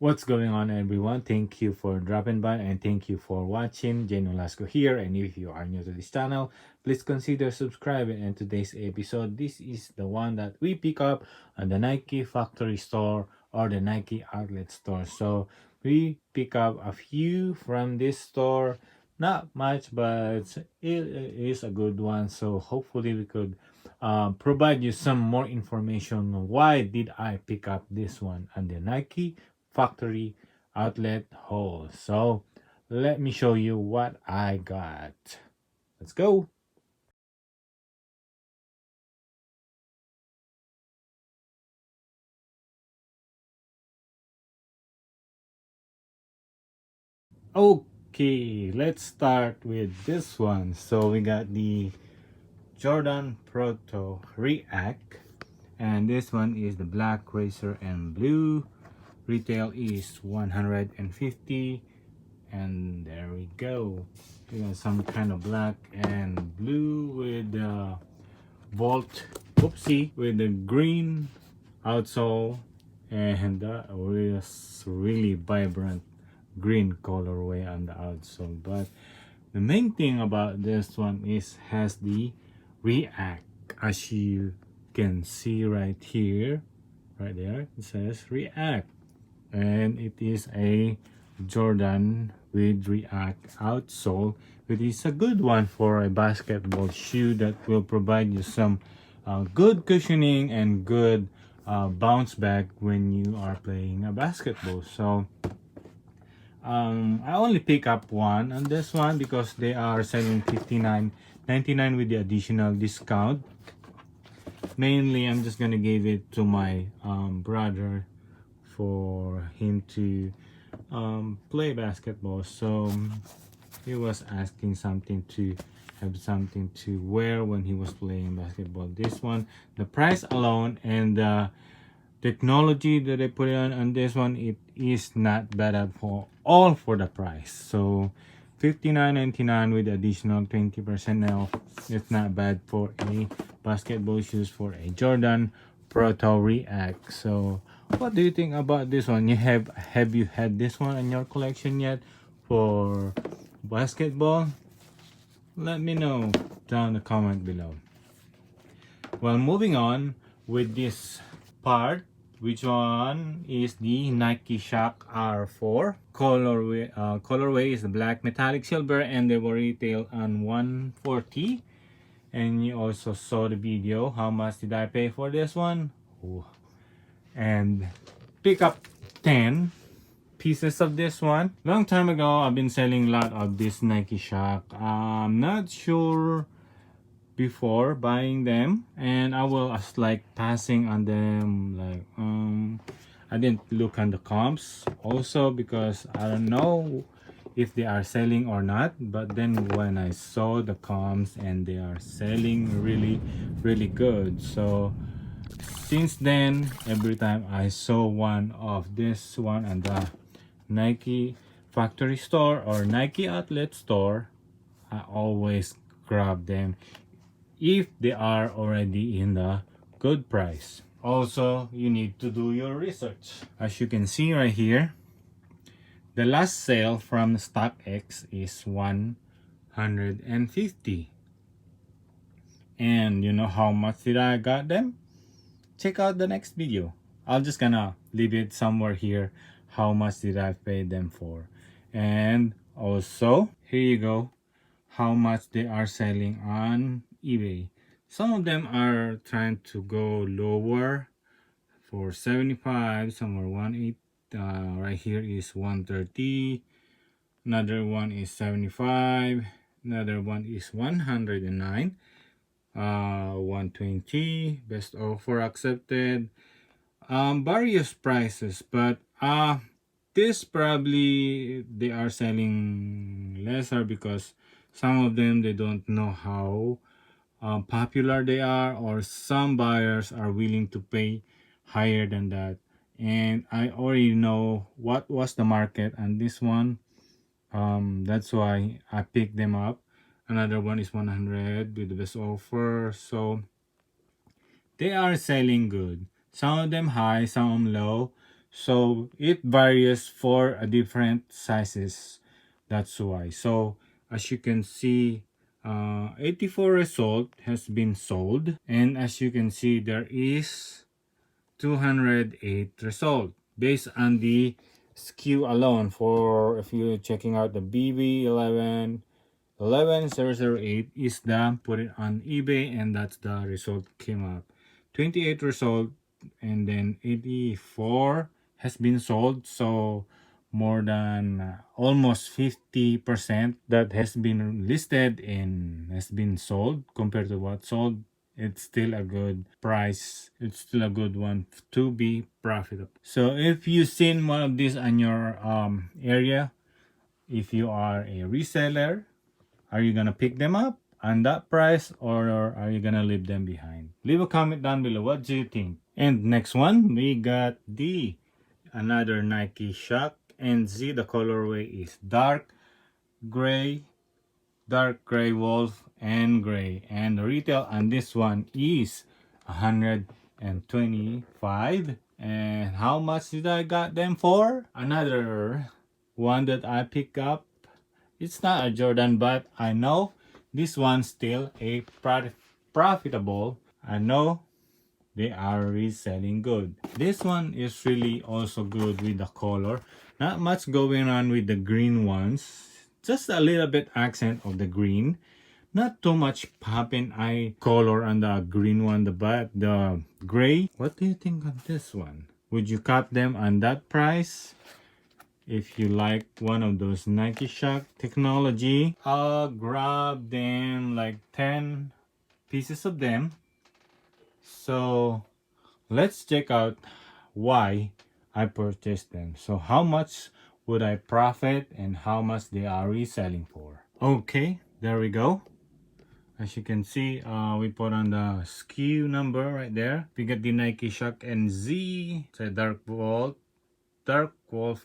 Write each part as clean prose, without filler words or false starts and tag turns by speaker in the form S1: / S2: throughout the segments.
S1: What's going on, everyone? Thank you for dropping by and thank you for watching. Nolasco here, and if you are new to this channel, please consider subscribing. And today's episode, this is the one that we pick up on the Nike factory store or the Nike outlet store. So we pick up a few from this store, not much, but it is a good one. So hopefully we could provide you some more information on why did I pick up this one on the Nike factory outlet hole. So let me show you what I got. Let's go. Okay, let's start with this one. So we got the Jordan Proto React, and this one is the black, racer, and blue. Retail is 150, and there we go. We got some kind of black and blue with Volt Oopsie with the green outsole, and that was really vibrant green colorway on the outsole. But the main thing about this one is has the React, as you can see right here, right there. It says React, and it is a Jordan with React outsole, which is a good one for a basketball shoe that will provide you some good cushioning and good bounce back when you are playing a basketball. So I only pick up one on this one because they are selling $59.99 with the additional discount. Mainly I'm just gonna give it to my brother for him to play basketball. So he was asking something to have something to wear when he was playing basketball. This one, the price alone and the technology that they put on this one, it is not bad at all for the price. So $59.99 with additional 20% off. It's not bad for a basketball shoes for a Jordan Proto React. So what do you think about this one? Have you had this one in your collection yet for basketball? Let me know down the comment below. Well, moving on with this part, which one is the Nike Shock R4 colorway is the black metallic silver, and they will retail on 140. And you also saw the video. How much did I pay for this one? Ooh. And pick up 10 pieces of this one. Long time ago, I've been selling a lot of this Nike Shock. I'm not sure before buying them, and I was like passing on them, like I didn't look on the comps also because I don't know if they are selling or not. But then when I saw the comps and they are selling really good, so since then every time I saw one of this one and the Nike factory store or Nike outlet store, I always grab them if they are already in the good price. Also, you need to do your research. As you can see right here, the last sale from StockX is 150. And you know how much did I got them? Check out the next video. I'll just gonna leave it somewhere here. How much did I pay them for? And also, here you go. How much they are selling on eBay. Some of them are trying to go lower for 75. Some are 180. Right here is 130. Another one is 75. Another one is 109. 120. Best offer accepted. Various prices, but this probably they are selling lesser because some of them they don't know how popular they are, or some buyers are willing to pay higher than that. And I already know what was the market on this one. That's why I picked them up. Another one is 100 with the best offer. So they are selling good. Some of them high, some low. So it varies for a different sizes. That's why. So as you can see, 84 result has been sold, and as you can see, there is 208 result based on the SKU alone. For if you're checking out the BB11 11008 is the put it on eBay, and that's the result came up. 28 result, and then 84 has been sold. So more than almost 50% that has been listed and has been sold compared to what sold. It's still a good price. It's still a good one to be profitable. So if you've seen one of these on your area, if you are a reseller, are you gonna pick them up on that price, or are you gonna leave them behind? Leave a comment down below. What do you think? And next one, we got the another Nike Shock NZ. The colorway is gray, dark gray wolf, and gray. And the retail on this one is 125. And how much did I got them for? Another one that I pick up. It's not a Jordan, but I know this one's still a profitable. I know they are reselling good. This one is really also good with the color. Not much going on with the green ones. Just a little bit accent of the green. Not too much popping eye color on the green one, but the gray. What do you think of this one? Would you cut them on that price? If you like one of those Nike Shock technology, I'll grab them like 10 pieces of them. So let's check out why I purchased them. So how much would I profit and how much they are reselling for. Okay, there we go. As you can see, we put on the SKU number right there. We get the Nike Shock NZ. It's a dark wolf,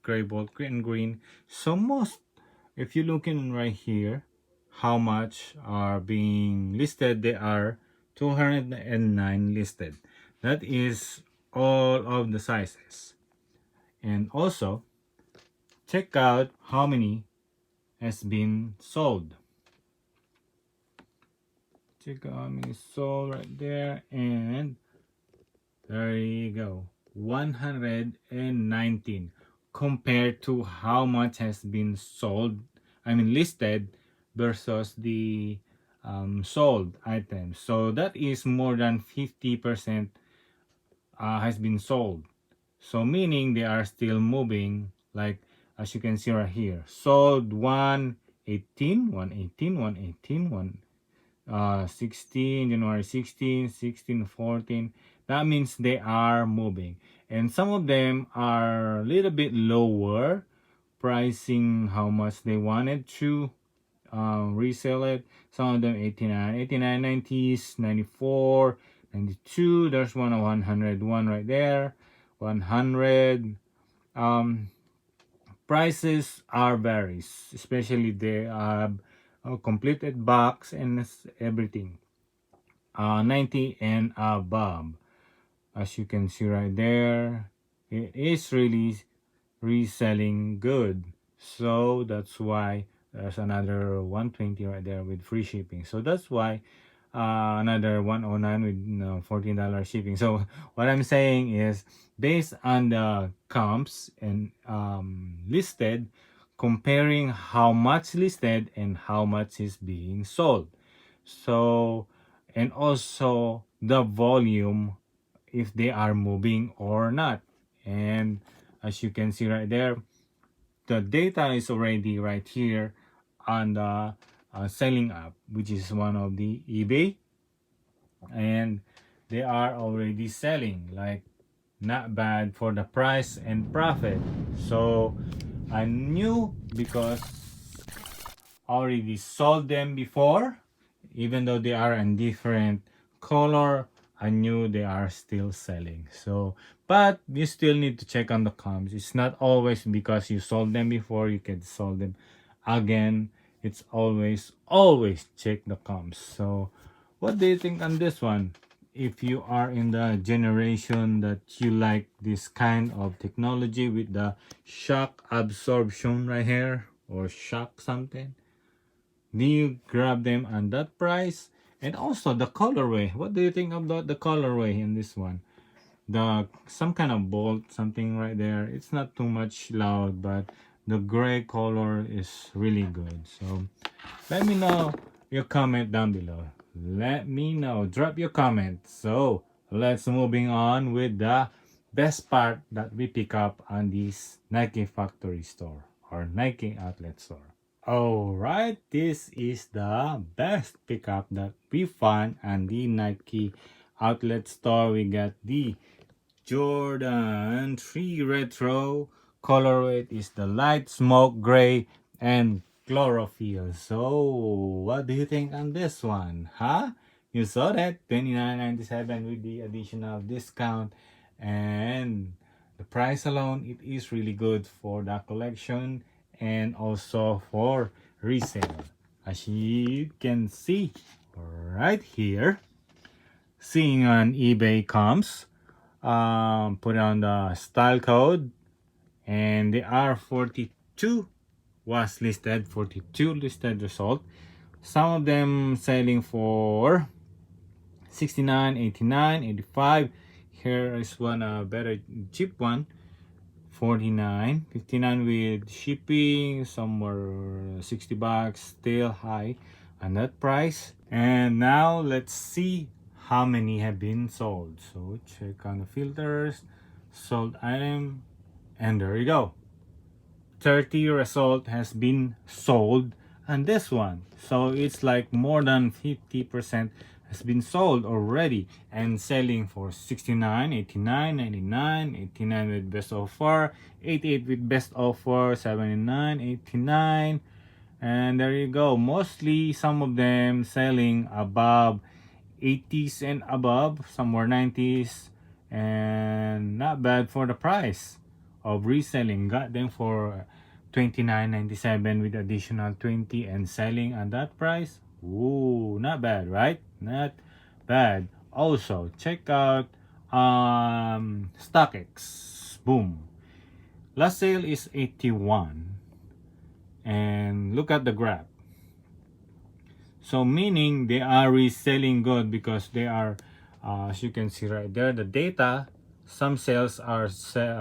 S1: gray bolt, and green. So most, if you're looking right here, how much are being listed, they are 209 listed. That is all of the sizes. And also check out how many has been sold. Check out how many sold right there, and there you go, 119 compared to how much has been sold, listed versus the sold items. So that is more than 50% has been sold. So meaning they are still moving, like as you can see right here. Sold 118, 118, 118, 16, January 16, 16, 14. That means they are moving. And some of them are a little bit lower pricing how much they wanted to resell it. Some of them 89, 89, 90s, 94, 92. There's one of 101 right there. 100. Prices are varies, especially they have a completed box and everything. 90 and above. As you can see right there, it is really reselling good. So that's why there's another 120 right there with free shipping. So that's why another 109 with $14 shipping. So what I'm saying is, based on the comps and listed, comparing how much listed and how much is being sold. So, and also the volume, if they are moving or not. And as you can see right there, the data is already right here on the selling app, which is one of the eBay, and they are already selling like not bad for the price and profit. So I knew, because already sold them before, even though they are in different color, I knew they are still selling. So but you still need to check on the comps. It's not always because you sold them before you can sell them again. It's always check the comps. So what do you think on this one? if you are in the generation that you like this kind of technology with the shock absorption right here, or shock something, do you grab them on that price? And also the colorway, what do you think about the colorway in this one? The some kind of bolt something right there, it's not too much loud, but the gray color is really good. So let me know your comment down below. Let me know, drop your comment. So let's moving on with the best part that we pick up on this Nike factory store or Nike outlet store. Alright, this is the best pickup that we found on the Nike outlet store. We got the Jordan 3 Retro. Colorway is the light smoke gray and chlorophyll. So, what do you think on this one? Huh? You saw that? $29.97 with the additional discount. And the price alone, it is really good for the collection and also for resale. As you can see right here, seeing on eBay comes, put on the style code, and the R42 was listed, 42 listed result. Some of them selling for 69, 89, 85. Here is one better cheap one, 49, 59 with shipping, somewhere 60 bucks, still high on that price. And now let's see how many have been sold. So check on the filters, sold item, and there you go. 30 result has been sold on this one. So it's like more than 50% has been sold already and selling for 69, 89, 99, 89 with best offer, 88 with best offer, 79, 89, and there you go. Mostly some of them selling above 80s and above, somewhere 90s, and not bad for the price of reselling. Got them for $29.97 with additional 20 and selling at that price. Ooh, not bad, right? Not bad. Also, check out StockX. Boom. Last sale is 81. And look at the graph. So meaning they are reselling good because they are, as you can see right there, the data, some sales are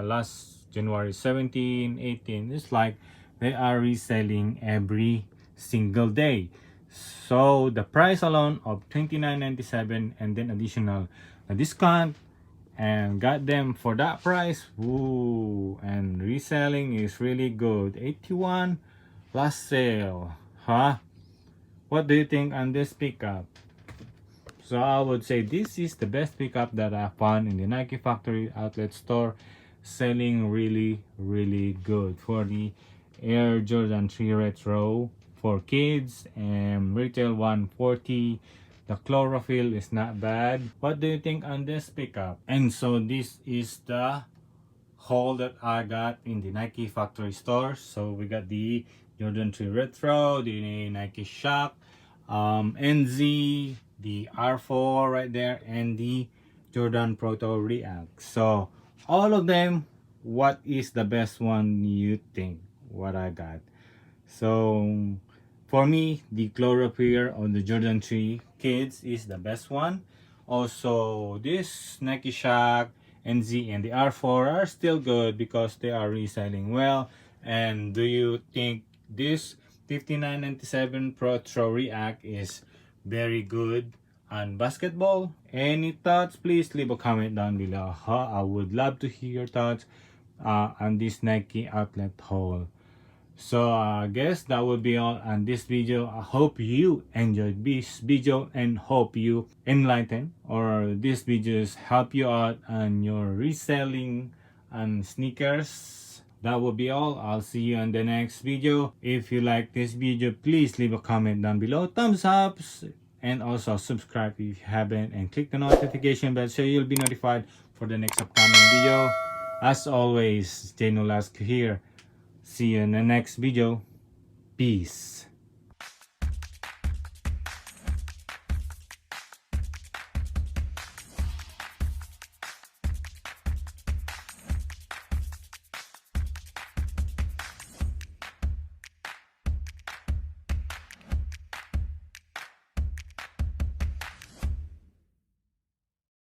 S1: last January 17, 18. It's like they are reselling every single day. So the price alone of $29.97 and then additional discount and got them for that price. Woo! And reselling is really good. 81 last sale, huh? What do you think on this pickup? So I would say this is the best pickup that I found in the Nike factory outlet store, selling really good for the Air Jordan 3 Retro for kids, and retail 140. The chlorophyll is not bad. What do you think on this pickup? And so this is the haul that I got in the Nike factory store. So we got the Jordan 3 Retro, the Nike Shock, NZ, the R4 right there, and the Jordan Proto React. So all of them, what is the best one you think what I got? So for me, the chlorophyll on the Jordan 3 Kids is the best one. Also, this Nike Shock, NZ, and the R4 are still good because they are reselling well. And do you think this $59.97 Proto React is very good on basketball? Any thoughts? Please leave a comment down below. I would love to hear your thoughts on this Nike outlet haul. So I guess that would be all on this video. I hope you enjoyed this video and hope you enlighten, or these videos help you out on your reselling and sneakers. That will be all. I'll see you on the next video. If you like this video, please leave a comment down below, thumbs up, and also subscribe if you haven't, and click the notification bell so you'll be notified for the next upcoming video. As always, stay Nolasco here. See you in the next video. Peace.